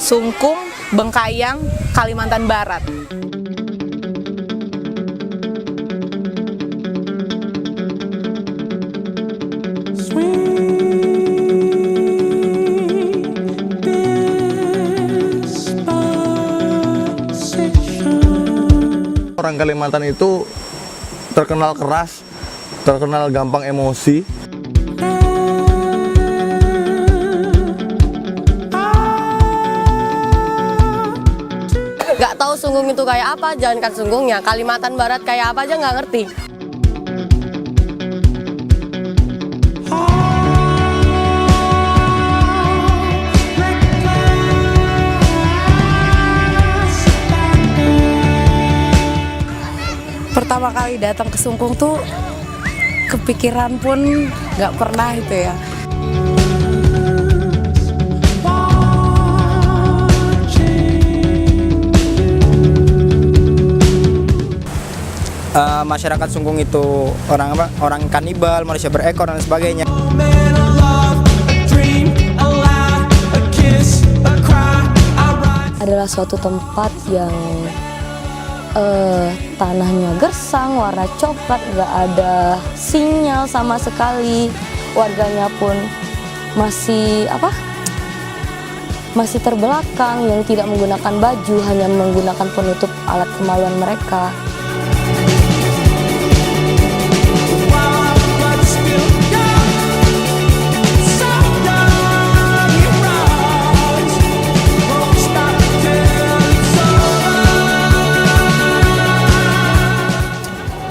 Sungkung, Bengkayang, Kalimantan Barat. Orang Kalimantan itu terkenal keras, terkenal gampang emosi. Gak tahu Sunggung itu kayak apa, jangankan Sunggungnya, Kalimantan Barat kayak apa aja nggak ngerti. Pertama kali datang ke Sungkung tuh kepikiran pun nggak pernah itu ya. Masyarakat Sungkung itu orang apa? Orang kanibal, manusia berekor dan sebagainya. Adalah suatu tempat yang tanahnya gersang, warna coklat, nggak ada sinyal sama sekali. Warganya pun masih masih terbelakang, yang tidak menggunakan baju, hanya menggunakan penutup alat kemaluan mereka.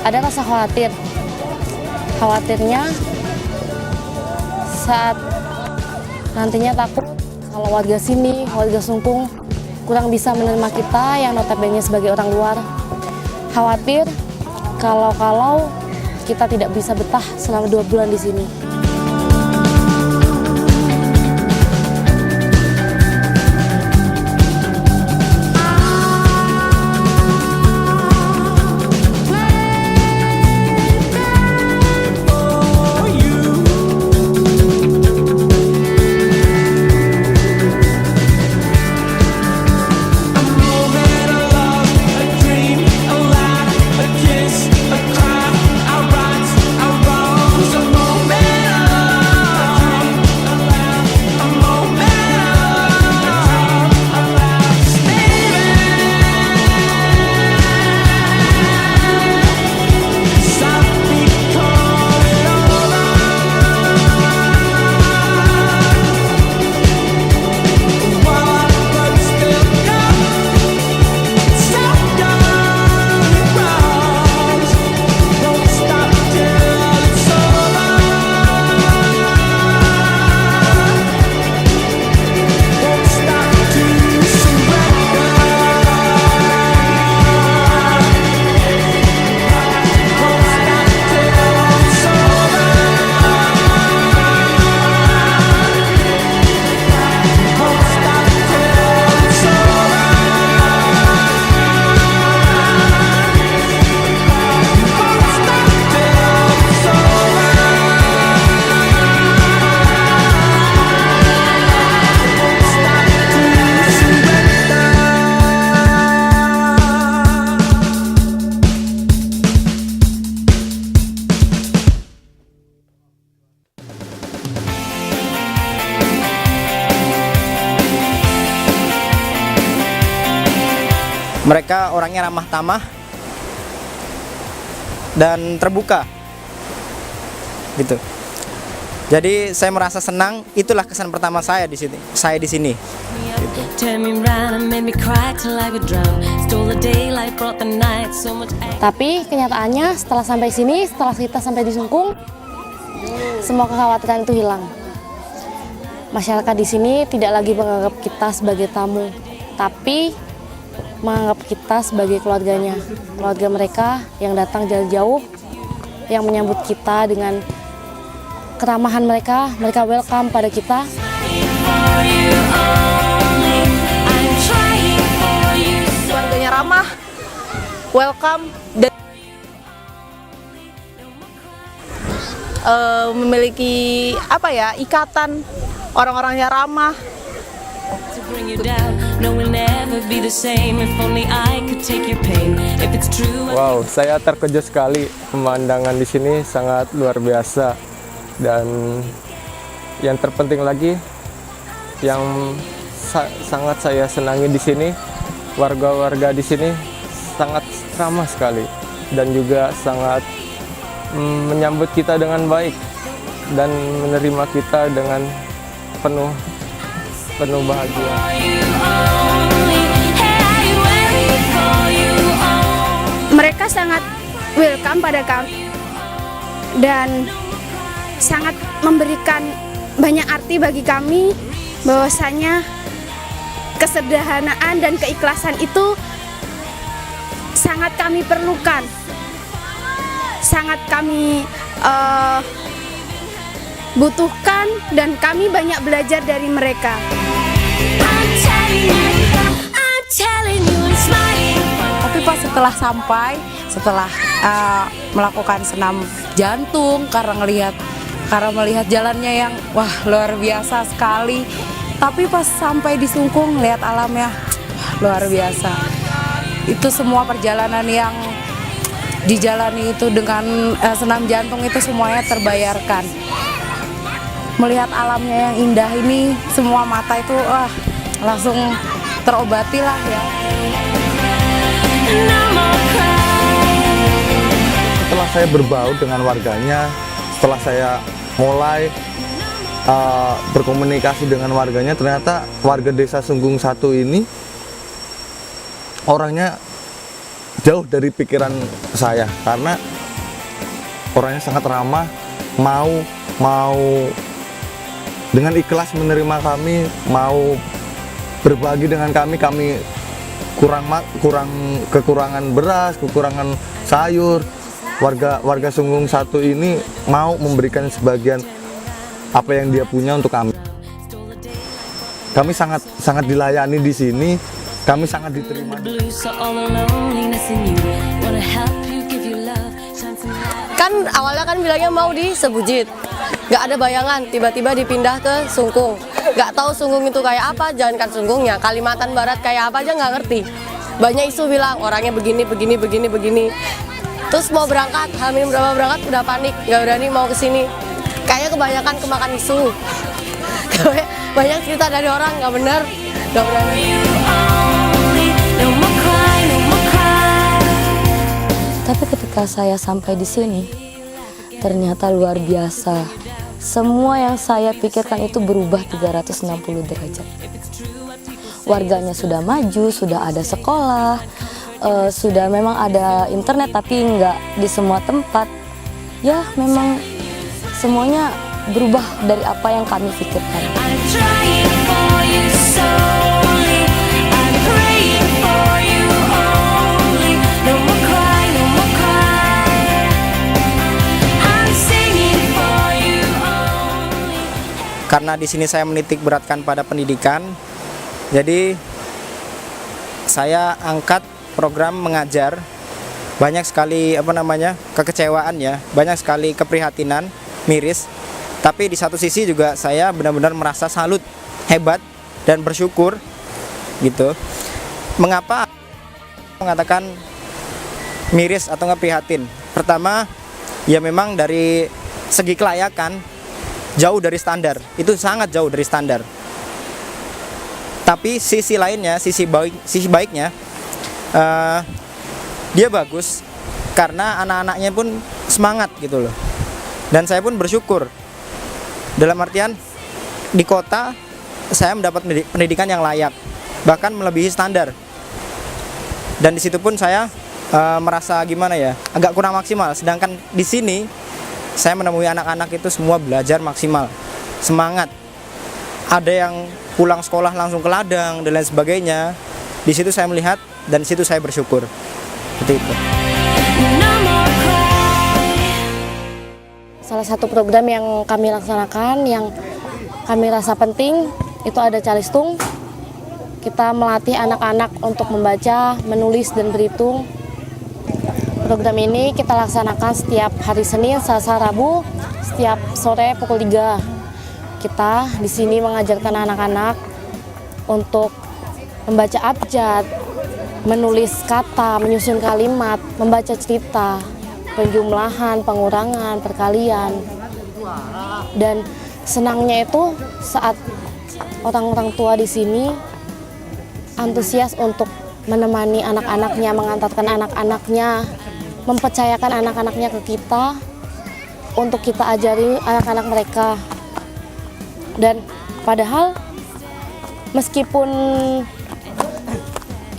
Ada rasa khawatirnya saat nantinya takut kalau warga sini, warga Sungkung kurang bisa menerima kita yang notabene sebagai orang luar. Khawatir kalau kita tidak bisa betah selama 2 bulan di sini. Mereka orangnya ramah tamah dan terbuka, gitu. Jadi saya merasa senang. Itulah kesan pertama saya di sini. Gitu. Tapi kenyataannya setelah sampai sini, setelah kita sampai di Sungkung, semua kekhawatiran itu hilang. Masyarakat di sini tidak lagi menganggap kita sebagai tamu, tapi menganggap kita sebagai keluarganya, keluarga mereka yang datang jauh-jauh, yang menyambut kita dengan keramahan mereka welcome pada kita. Keluarganya ramah, welcome, dan memiliki ikatan, orang-orangnya ramah. bring you down. No, we'll never be the same. If only I could take your pain. If it's true. Wow, saya terkejut sekali. Pemandangan di sini sangat luar biasa. Dan yang terpenting lagi, yang sangat saya senangi di sini, warga-warga di sini sangat ramah sekali dan juga sangat menyambut kita dengan baik dan menerima kita dengan penuh bahagia. Mereka sangat welcome pada kami dan sangat memberikan banyak arti bagi kami, bahwasanya kesederhanaan dan keikhlasan itu sangat kami perlukan, sangat kami butuhkan, dan kami banyak belajar dari mereka. Tapi pas setelah sampai, setelah melakukan senam jantung karena melihat jalannya yang wah luar biasa sekali. Tapi pas sampai di Sungkung lihat alamnya luar biasa. Itu semua perjalanan yang dijalani itu dengan senam jantung itu semuanya terbayarkan. Melihat alamnya yang indah ini, semua mata itu langsung terobati lah ya. Setelah saya berbaur dengan warganya, setelah saya mulai berkomunikasi dengan warganya, ternyata warga desa Sungkung 1 ini orangnya jauh dari pikiran saya, karena orangnya sangat ramah, mau dengan ikhlas menerima kami, mau berbagi dengan kami kekurangan beras, kekurangan sayur. Warga Sungkung 1 ini mau memberikan sebagian apa yang dia punya untuk kami. Kami sangat dilayani di sini, kami sangat diterima. Kan awalnya kan bilangnya mau di Sebujit, nggak ada bayangan, tiba-tiba dipindah ke Sungkung. Nggak tahu Sungkung itu kayak apa, jangankan Sungkungnya, Kalimantan Barat kayak apa aja nggak ngerti. Banyak isu bilang orangnya begini. Terus mau berangkat, hamil berapa berangkat udah panik, nggak berani mau kesini. Kayaknya kebanyakan kemakan isu. Banyak cerita dari orang nggak benar, nggak berani. Tapi ketika saya sampai di sini, ternyata luar biasa. Semua yang saya pikirkan itu berubah 360 derajat. Warganya sudah maju, sudah ada sekolah, sudah memang ada internet, tapi nggak di semua tempat. Ya memang semuanya berubah dari apa yang kami pikirkan. Karena di sini saya menitik beratkan pada pendidikan, jadi saya angkat program mengajar. Banyak sekali kekecewaan ya, banyak sekali keprihatinan, miris. Tapi di satu sisi juga saya benar-benar merasa salut, hebat dan bersyukur gitu. Mengapa mengatakan miris atau prihatin? Pertama, ya memang dari segi kelayakan jauh dari standar, itu sangat jauh dari standar. Tapi sisi lainnya, sisi baiknya, dia bagus karena anak-anaknya pun semangat gitu loh. Dan saya pun bersyukur. Dalam artian di kota saya mendapat pendidikan yang layak, bahkan melebihi standar. Dan di situ pun saya merasa agak kurang maksimal. Sedangkan di sini saya menemui anak-anak itu semua belajar maksimal, semangat. Ada yang pulang sekolah langsung ke ladang dan lain sebagainya. Di situ saya melihat dan di situ saya bersyukur. Seperti itu. Salah satu program yang kami laksanakan, yang kami rasa penting, itu ada Calistung. Kita melatih anak-anak untuk membaca, menulis, dan berhitung. Program ini kita laksanakan setiap hari Senin, Selasa, Rabu, setiap sore pukul 3. Kita di sini mengajarkan anak-anak untuk membaca abjad, menulis kata, menyusun kalimat, membaca cerita, penjumlahan, pengurangan, perkalian. Dan senangnya itu saat orang-orang tua di sini antusias untuk menemani anak-anaknya, mengantarkan anak-anaknya, mempercayakan anak-anaknya ke kita untuk kita ajari anak-anak mereka. Dan padahal meskipun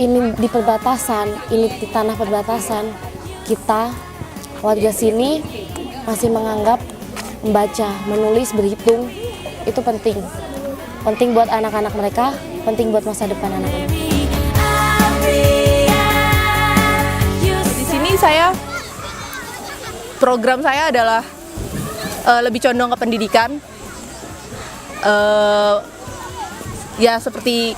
ini di perbatasan, ini di tanah perbatasan, kita warga sini masih menganggap membaca, menulis, berhitung itu penting. Penting buat anak-anak mereka, penting buat masa depan anak-anak. Di sini program saya adalah lebih condong ke pendidikan. Ya seperti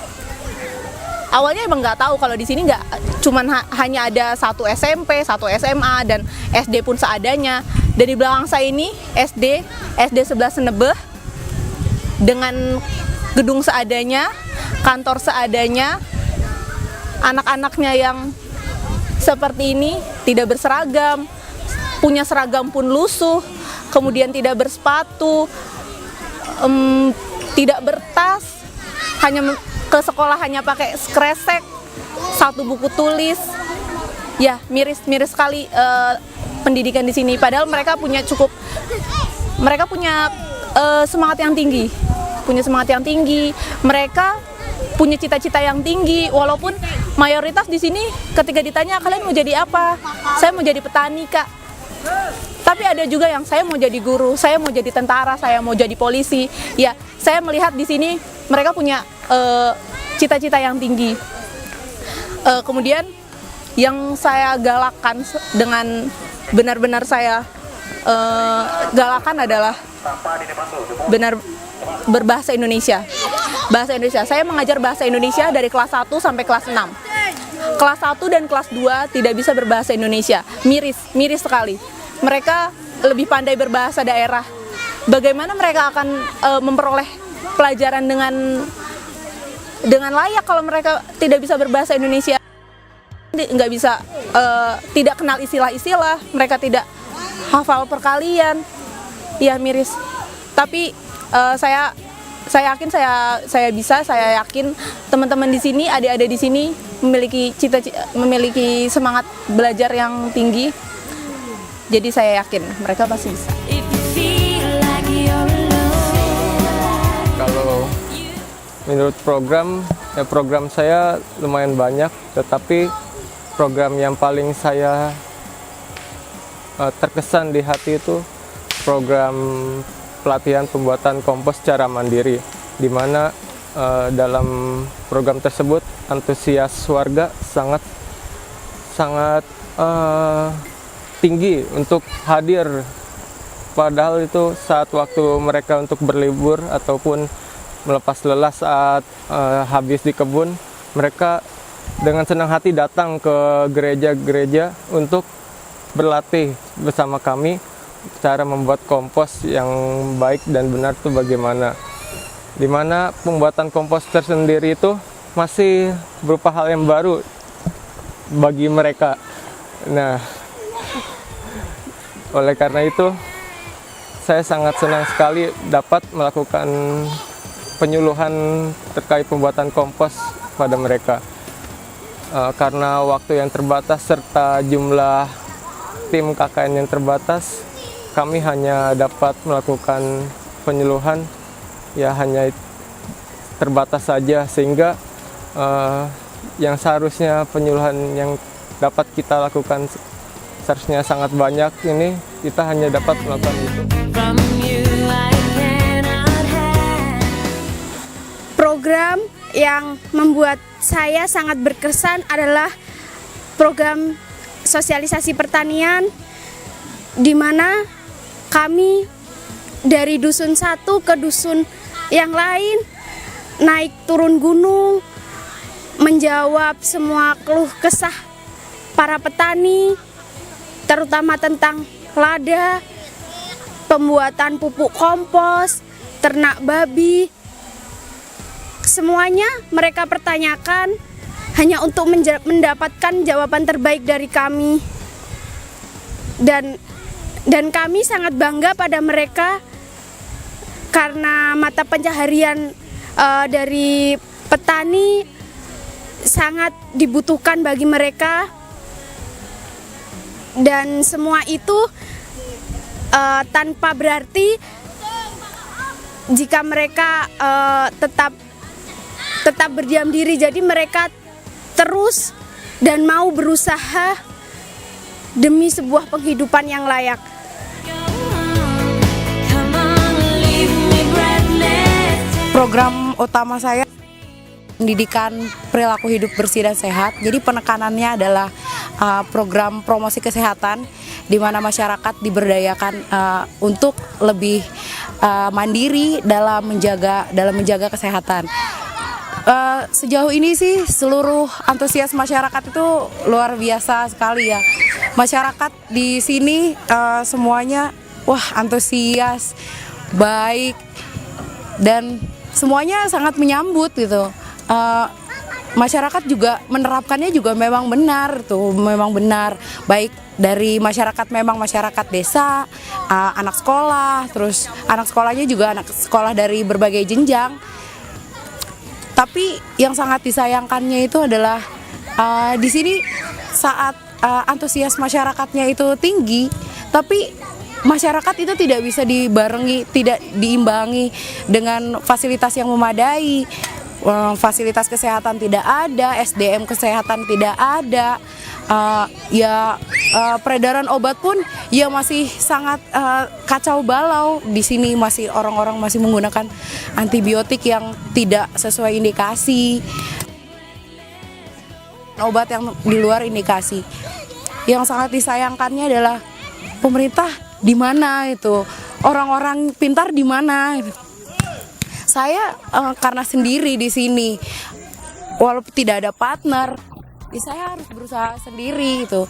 awalnya emang nggak tahu kalau di sini nggak cuman hanya ada satu SMP, satu SMA dan SD pun seadanya. Dan di belakang saya ini SD 11 Senebeh dengan gedung seadanya, kantor seadanya, anak-anaknya yang seperti ini tidak berseragam, punya seragam pun lusuh, kemudian tidak bersepatu, tidak bertas, hanya ke sekolah hanya pakai skresek, satu buku tulis. Ya, miris sekali pendidikan di sini. Padahal mereka punya semangat yang tinggi. Mereka punya cita-cita yang tinggi. Walaupun mayoritas di sini ketika ditanya kalian mau jadi apa? Saya mau jadi petani, Kak. Tapi ada juga yang saya mau jadi guru, saya mau jadi tentara, saya mau jadi polisi. Ya, saya melihat di sini mereka punya cita-cita yang tinggi. Kemudian yang saya galakkan dengan benar-benar saya galakan adalah berbahasa Indonesia. Bahasa Indonesia. Saya mengajar bahasa Indonesia dari kelas 1 sampai kelas 6. Kelas 1 dan kelas 2 tidak bisa berbahasa Indonesia. Miris sekali. Mereka lebih pandai berbahasa daerah. Bagaimana mereka akan memperoleh pelajaran dengan layak kalau mereka tidak bisa berbahasa Indonesia? Nggak bisa, tidak kenal istilah-istilah, mereka tidak hafal perkalian. Ya miris. Tapi saya yakin saya yakin teman-teman di sini, adik-adik di sini memiliki semangat belajar yang tinggi. Jadi saya yakin mereka pasti bisa. Kalau menurut program saya lumayan banyak, tetapi program yang paling saya terkesan di hati itu program pelatihan pembuatan kompos secara mandiri, di mana dalam program tersebut antusias warga sangat tinggi untuk hadir. Padahal itu saat waktu mereka untuk berlibur ataupun melepas lelah saat habis di kebun, mereka dengan senang hati datang ke gereja-gereja untuk berlatih bersama kami cara membuat kompos yang baik dan benar itu bagaimana. Dimana pembuatan kompos tersendiri itu masih berupa hal yang baru bagi mereka. Nah, oleh karena itu saya sangat senang sekali dapat melakukan penyuluhan terkait pembuatan kompos pada mereka. Karena waktu yang terbatas serta jumlah tim KKN yang terbatas, kami hanya dapat melakukan penyuluhan ya hanya terbatas saja, sehingga yang seharusnya penyuluhan yang dapat kita lakukan seharusnya sangat banyak, ini kita hanya dapat melakukan itu. Program yang membuat saya sangat berkesan adalah program sosialisasi pertanian, di mana kami dari dusun satu ke dusun yang lain naik turun gunung, menjawab semua keluh kesah para petani, terutama tentang lada, pembuatan pupuk kompos, ternak babi. semuanya mereka pertanyakan hanya untuk mendapatkan jawaban terbaik dari kami. Dan kami sangat bangga pada mereka karena mata pencaharian dari petani sangat dibutuhkan bagi mereka. Dan semua itu tanpa berarti jika mereka tetap berdiam diri. Jadi mereka terus dan mau berusaha demi sebuah penghidupan yang layak. Program utama saya pendidikan perilaku hidup bersih dan sehat. Jadi penekanannya adalah program promosi kesehatan di mana masyarakat diberdayakan untuk lebih mandiri dalam menjaga kesehatan. Sejauh ini sih seluruh antusias masyarakat itu luar biasa sekali ya. Masyarakat di sini semuanya antusias, baik, dan semuanya sangat menyambut gitu. Masyarakat juga menerapkannya juga memang benar baik dari masyarakat desa, anak sekolah, terus anak sekolahnya juga anak sekolah dari berbagai jenjang. Tapi yang sangat disayangkannya itu adalah di sini saat antusias masyarakatnya itu tinggi, tapi masyarakat itu tidak bisa tidak diimbangi dengan fasilitas yang memadai. Fasilitas kesehatan tidak ada, SDM kesehatan tidak ada, peredaran obat pun ya masih sangat kacau balau. Di sini orang-orang masih menggunakan antibiotik yang tidak sesuai indikasi, obat yang di luar indikasi. Yang sangat disayangkannya adalah pemerintah di mana itu, orang-orang pintar di mana. Saya karena sendiri di sini, walaupun tidak ada partner, saya harus berusaha sendiri itu,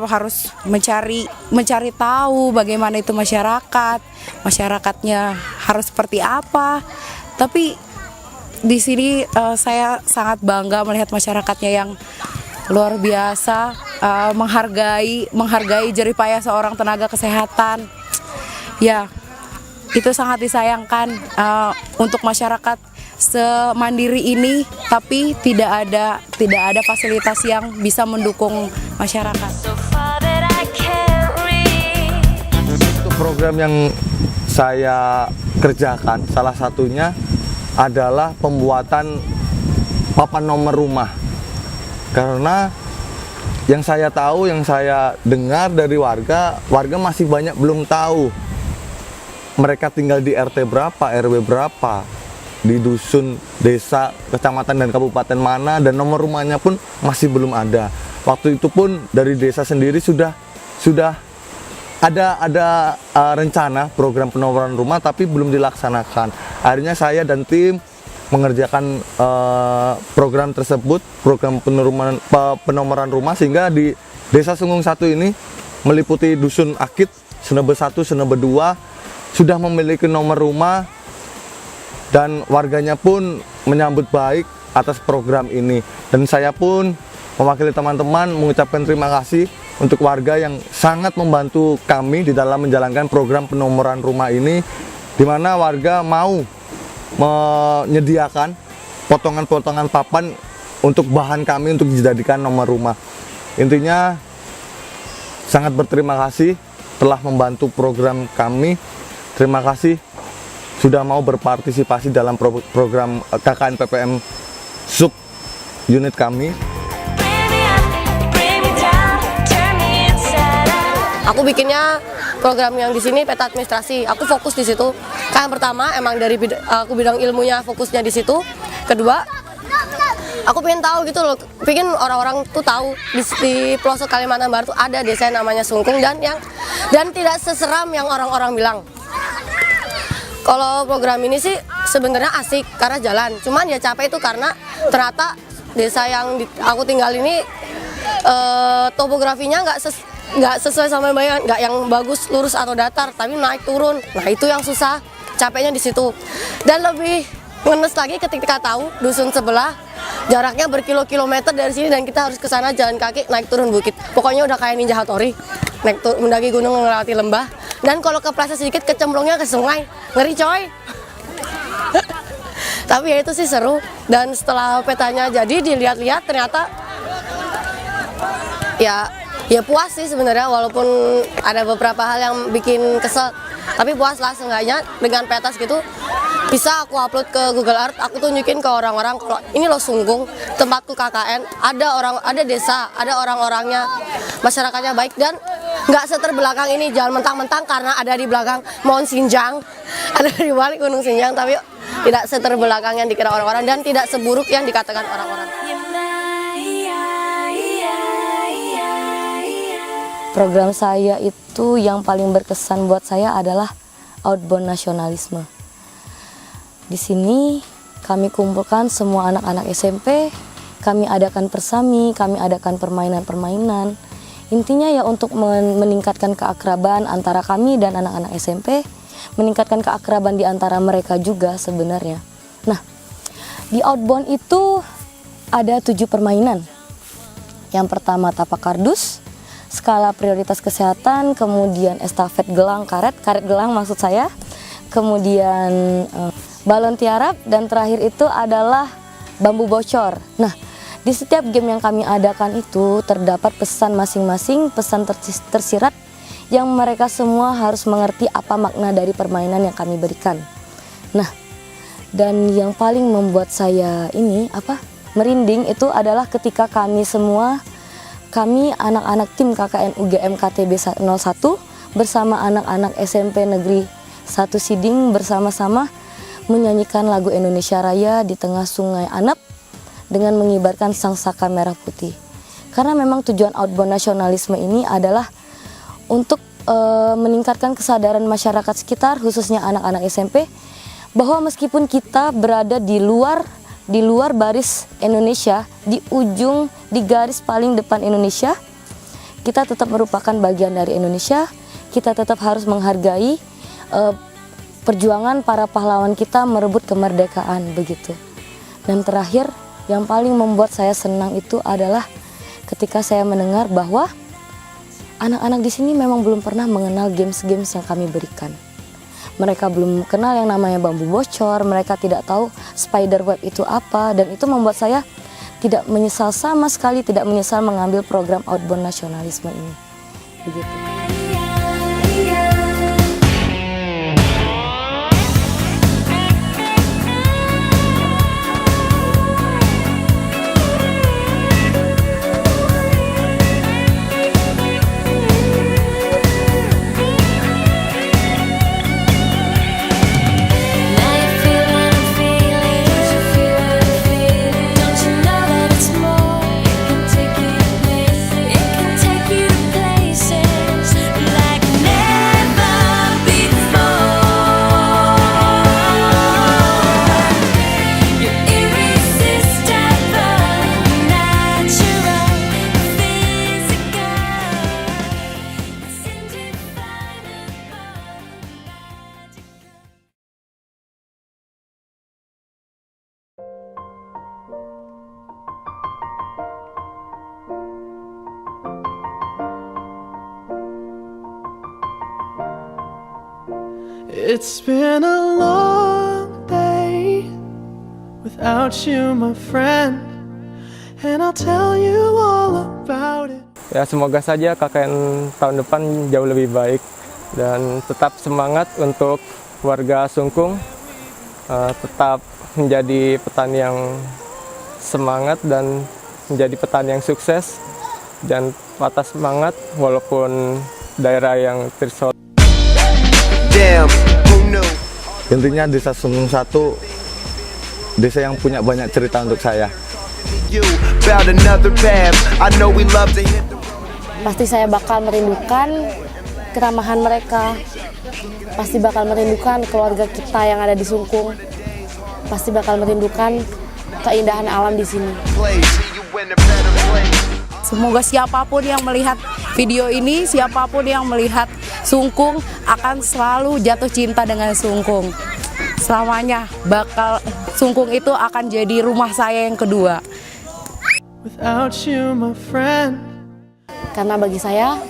harus mencari tahu bagaimana itu masyarakatnya harus seperti apa. Tapi di sini saya sangat bangga melihat masyarakatnya yang luar biasa, menghargai jeripaya seorang tenaga kesehatan. Ya. Itu sangat disayangkan untuk masyarakat semandiri ini, tapi tidak ada fasilitas yang bisa mendukung masyarakat. Untuk program yang saya kerjakan, salah satunya adalah pembuatan papan nomor rumah. Karena yang saya tahu, yang saya dengar dari warga masih banyak belum tahu mereka tinggal di RT berapa, RW berapa, di dusun, desa, kecamatan dan kabupaten mana, dan nomor rumahnya pun masih belum ada. Waktu itu pun dari desa sendiri sudah ada rencana program penomoran rumah, tapi belum dilaksanakan. Akhirnya saya dan tim mengerjakan program tersebut, program penomoran rumah, sehingga di Desa Sunggung 1 ini meliputi Dusun Akit, Senebe 1, Senebe 2, sudah memiliki nomor rumah, dan warganya pun menyambut baik atas program ini. Dan saya pun mewakili teman-teman mengucapkan terima kasih untuk warga yang sangat membantu kami di dalam menjalankan program penomoran rumah ini, di mana warga mau menyediakan potongan-potongan papan untuk bahan kami untuk dijadikan nomor rumah. Intinya sangat berterima kasih telah membantu program kami. Terima kasih sudah mau berpartisipasi dalam program KKN PPM SUK unit kami. Aku bikinnya program yang di sini peta administrasi. Aku fokus di situ. Yang pertama emang dari aku bidang ilmunya fokusnya di situ. Kedua, aku pengen tahu gitu loh, pengen orang-orang tuh tahu di pelosok Kalimantan Barat tuh ada desa yang namanya Sungkung dan tidak seseram yang orang-orang bilang. Kalau program ini sih sebenarnya asik karena jalan, cuman ya capek itu karena ternyata desa yang aku tinggal ini topografinya nggak sesuai sama bayangan, nggak yang bagus lurus atau datar, tapi naik turun. Nah itu yang susah, capeknya di situ. Dan lebih ngenes lagi ketika tahu dusun sebelah jaraknya berkilo-kilometer dari sini dan kita harus ke sana jalan kaki naik turun bukit. Pokoknya udah kayak Ninja Hattori, mendaki gunung melewati lembah. Dan kalau kepleset sedikit kecemplungnya ke sungai, ngeri coy. Tapi ya itu sih seru. Dan setelah petanya jadi dilihat-lihat ternyata ya puas sih sebenarnya, walaupun ada beberapa hal yang bikin kesel. Tapi puas lah, seenggaknya dengan peta gitu bisa aku upload ke Google Earth, aku tunjukin ke orang-orang kalau ini loh Sungkung, tempatku KKN, ada desa, ada orang-orangnya, masyarakatnya baik dan nggak seterbelakang ini. Jangan mentang-mentang karena ada di belakang Mount Sinjang, ada di balik Gunung Sinjang, tapi tidak seterbelakang yang dikira orang-orang dan tidak seburuk yang dikatakan orang-orang. Program saya itu yang paling berkesan buat saya adalah outbound nasionalisme. Di sini kami kumpulkan semua anak-anak SMP, kami adakan persami, kami adakan permainan-permainan. Intinya ya untuk meningkatkan keakraban antara kami dan anak-anak SMP, meningkatkan keakraban di antara mereka juga sebenarnya. Nah, di outbound itu ada 7 permainan. Yang pertama tapak kardus, skala prioritas kesehatan, kemudian estafet gelang karet gelang maksud saya, kemudian balon tiarap, dan terakhir itu adalah bambu bocor. Nah, di setiap game yang kami adakan itu terdapat pesan masing-masing, pesan tersirat yang mereka semua harus mengerti apa makna dari permainan yang kami berikan. Nah, dan yang paling membuat saya merinding itu adalah ketika kami anak-anak tim KKN UGM KTB 01 bersama anak-anak SMP Negeri 1 Siding bersama-sama menyanyikan lagu Indonesia Raya di tengah Sungai Anep dengan mengibarkan sangsaka merah putih. Karena memang tujuan outbound nasionalisme ini adalah untuk meningkatkan kesadaran masyarakat sekitar, khususnya anak-anak SMP, bahwa meskipun kita berada di luar baris Indonesia, di garis paling depan Indonesia, kita tetap merupakan bagian dari Indonesia. Kita tetap harus menghargai perjuangan para pahlawan kita merebut kemerdekaan begitu. Dan terakhir, yang paling membuat saya senang itu adalah ketika saya mendengar bahwa anak-anak di sini memang belum pernah mengenal games-games yang kami berikan. Mereka belum kenal yang namanya bambu bocor, mereka tidak tahu spider web itu apa, dan itu membuat saya tidak menyesal sama sekali, tidak menyesal mengambil program outbound nasionalisme ini. Begitu. It's been a long day without you, my friend, and I'll tell you all about it. Ya, semoga saja KKN tahun depan jauh lebih baik dan tetap semangat untuk warga Sungkung, tetap menjadi petani yang semangat dan menjadi petani yang sukses dan patah semangat walaupun daerah yang terisolir. Intinya desa Sungkung 1 desa yang punya banyak cerita untuk saya. Pasti saya bakal merindukan keramahan mereka, pasti bakal merindukan keluarga kita yang ada di Sungkung, pasti bakal merindukan keindahan alam di sini. Semoga siapapun yang melihat video ini, siapapun yang melihat Sungkung akan selalu jatuh cinta dengan Sungkung. selamanya bakal Sungkung itu akan jadi rumah saya yang kedua. Without you, my friend. Karena bagi saya,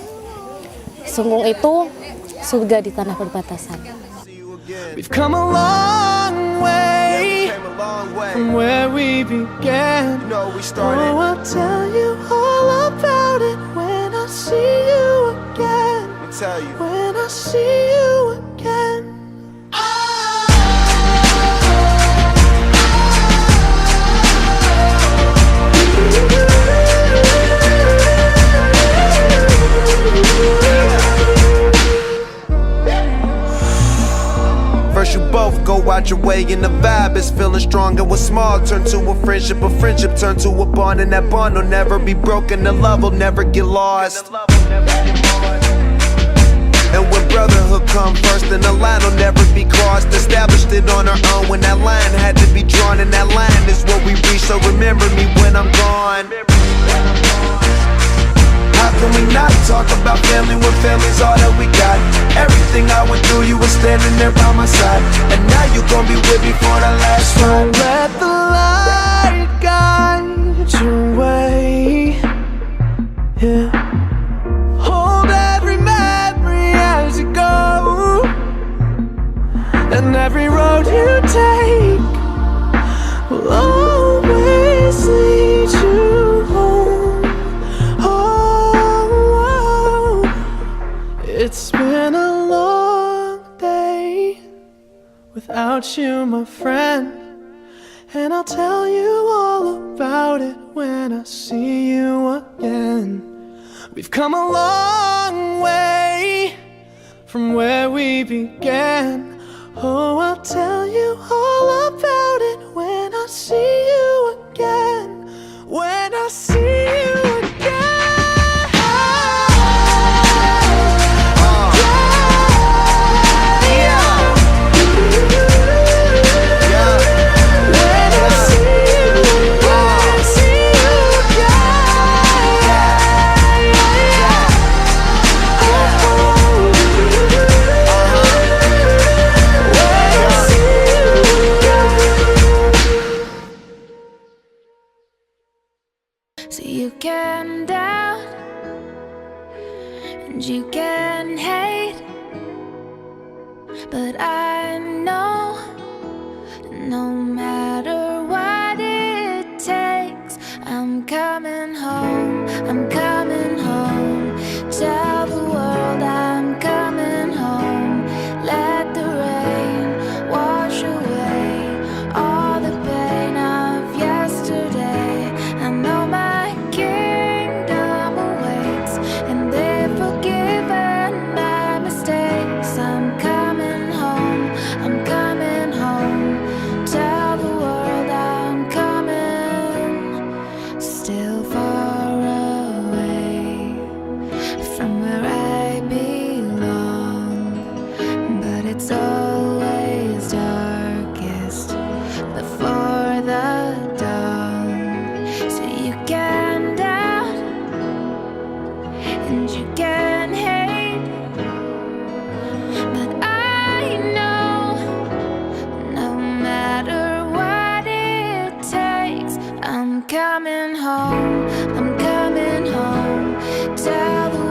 Sungkung itu surga di tanah perbatasan. We've come a long way from where we began. Oh, I'll tell you all about it when I see you again. When I see you again. First you both go out your way and the vibe is feeling strong, and what's small turn to a friendship turn to a bond, and that bond will never be broken, the love will never get lost. And when brotherhood come first, then the line will never be crossed. Established it on our own when that line had to be drawn, and that line is what we reach, so remember me when I'm gone. How can we not talk about family when family's all that we got? Everything I went through, you were standing there by my side, and now you gon' be with me for the last Don't ride. let the light guide your way. Yeah. Hold every memory as you go, and every road you take will always lead you home. Oh, it's been a long day without you, my friend, and I'll tell you all about it when I see you again. We've come a long way from where we began. Oh, I'll tell you all about it when I see you again. When I see you again. So you can doubt and you can hate, but I know no matter what it takes, I'm coming home, I'm coming home. Tell the world I'm coming home. Let the rain wash away all the pain of yesterday. I know my kingdom awaits, and they've forgiven my mistakes. I'm coming home, I'm coming home. Tell the world I'm coming. Still far away from where I belong, but it's always darkest before the dawn. So you can doubt and you can hate, but I know no matter what it takes, I'm coming home, I'm coming home. Tell the